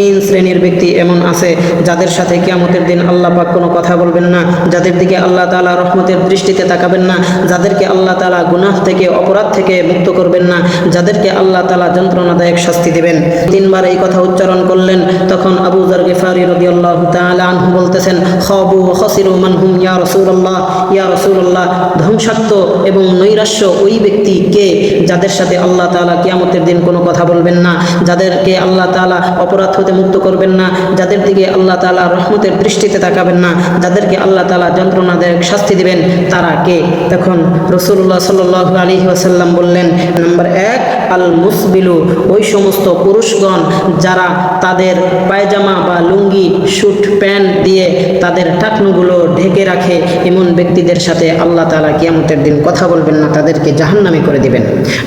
তিন শ্রেণীর ব্যক্তি এমন আছে যাদের সাথে কিয়ামতের দিন আল্লাহ পাক কোনো কথা বলবেন না, যাদের দিকে আল্লাহ তাআলা রহমতের দৃষ্টিতে তাকাবেন না, যাদেরকে আল্লাহ তাআলা গুনাহ থেকে অপরাধ থেকে মুক্ত করবেন না, যাদেরকে আল্লাহ তাআলা যন্ত্রণাদায়ক শাস্তি দিবেন। তিনবার এই কথা উচ্চারণ করলেন। তখন আবু যর গিফারি রাদিয়াল্লাহু তাআলা আনহু বলতেছেন, খাবু ওয়া খাসিরু মান হুম ইয়া রাসূলুল্লাহ, ইয়া রাসূলুল্লাহ, ধ্বংসাত্ম এবং নৈরাশ্য ওই ব্যক্তি কে যাদের সাথে আল্লাহ তাআলা কিয়ামতের দিন কোনো কথা বলবেন না, যাদেরকে আল্লাহ তাআলা অপরাধ হতে মুক্ত করবেন না, যাদের দিকে আল্লাহ তাআলা রহমতের দৃষ্টিতে তাকাবেন না, যাদেরকে আল্লাহ তাআলা যন্ত্রণাদায়ক শাস্তি দিবেন, তারা কে? তখন রাসূলুল্লাহ সাল্লাল্লাহু আলাইহি ওয়াসাল্লাম বললেন, নাম্বার 1, আল মুসবিলু, ওই সমস্ত পুরুষগণ যারা তাদের পায়জামা বা লুঙ্গি শুট প্যান্ট দিয়ে তাদের টাকনুগুলো ঢেকে রাখে, এমন ব্যক্তিদের সাথে আল্লাহ তাআলা কিয়ামতের দিন কথা বলবেন না, তাদেরকে জাহান্নামী করে দিবেন।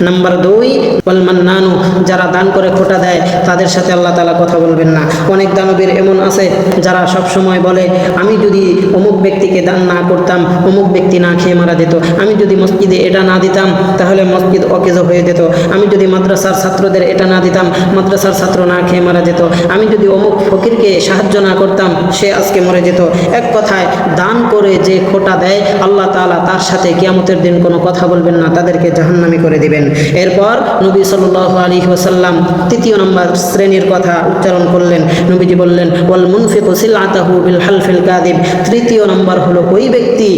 নাম্বার 2, ওয়াল মান্নানু, যারা দান করে খোটা দেয়, তাদের সাথে আল্লাহ তাআলা কথা বলবেন না। অনেক দানবীর এমন আছে যারা সব সময় বলে, আমি যদি অমুক ব্যক্তিকে দান না করতাম অমুক ব্যক্তি না খেয়ে মারা যেত, আমি যদি মসজিদে এটা না দিতাম তাহলে মসজিদ অকেজো হয়ে যেত, আমি যদি মাদ্রাসার ছাত্রদের এটা না দিতাম মাদ্রাসার ছাত্র না খেয়ে মারা যেত, আমি যদি অমুক ফকিরকে সাহায্য না করতাম সে আজকে মরে যেত। এক কথায় দান করে যে খোটা দেয় আল্লাহ তাআলা তার সাথে কিয়ামতের দিন কোনো কথা বলবেন না, তাদেরকে জাহান্নামী করে দিবেন। এরপর নবী সাল্লাল্লাহু আলাইহি ওয়াসাল্লাম 3 নম্বর শ্রেণীর কথা উচ্চারণ করলেন। নবীজি বললেন, ওয়াল মুনফিকু সিলআতাহু বিল হালফিল কাযিব, 3 নম্বর হলো ওই ব্যক্তি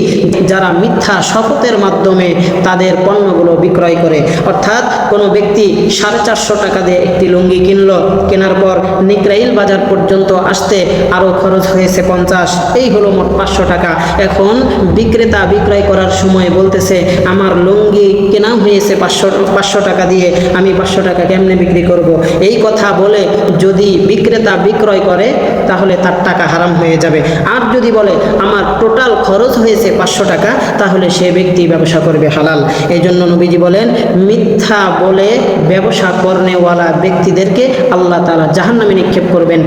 যারা মিথ্যা শপথের মাধ্যমে তাদের পণ্যগুলো বিক্রয় করে। অর্থাৎ কোনো ব্যক্তি 450 টাকা দিয়ে একটি লুঙ্গি কিনলো, কেনার পর নিকরাইল বাজার পর্যন্ত আসতে আরও খরচ হয়েছে 50, এই হলো মোট 500 টাকা। এখন বিক্রেতা বিক্রয় করার সময় বলতেছে, আমার লুঙ্গি কেনা হয়েছে 500 টাকা দিয়ে, আমি 500 টাকা কেমনে বিক্রি করব? এই কথা বলে যদি বিক্রেতা বিক্রয় করে তাহলে তার টাকা হারাম হয়ে যাবে। আর যদি বলে আমার টোটাল খরচ হয়েছে 500 টাকা, তাহলে সে ব্যক্তি ব্যবসা করবে হালাল। এই জন্য নবীজি বলেন, মিথ্যা বলে ব্যবসা করনেওয়ালা ব্যক্তিদেরকে আল্লাহ তাআলা জাহান্নামে নিক্ষেপ করবেন।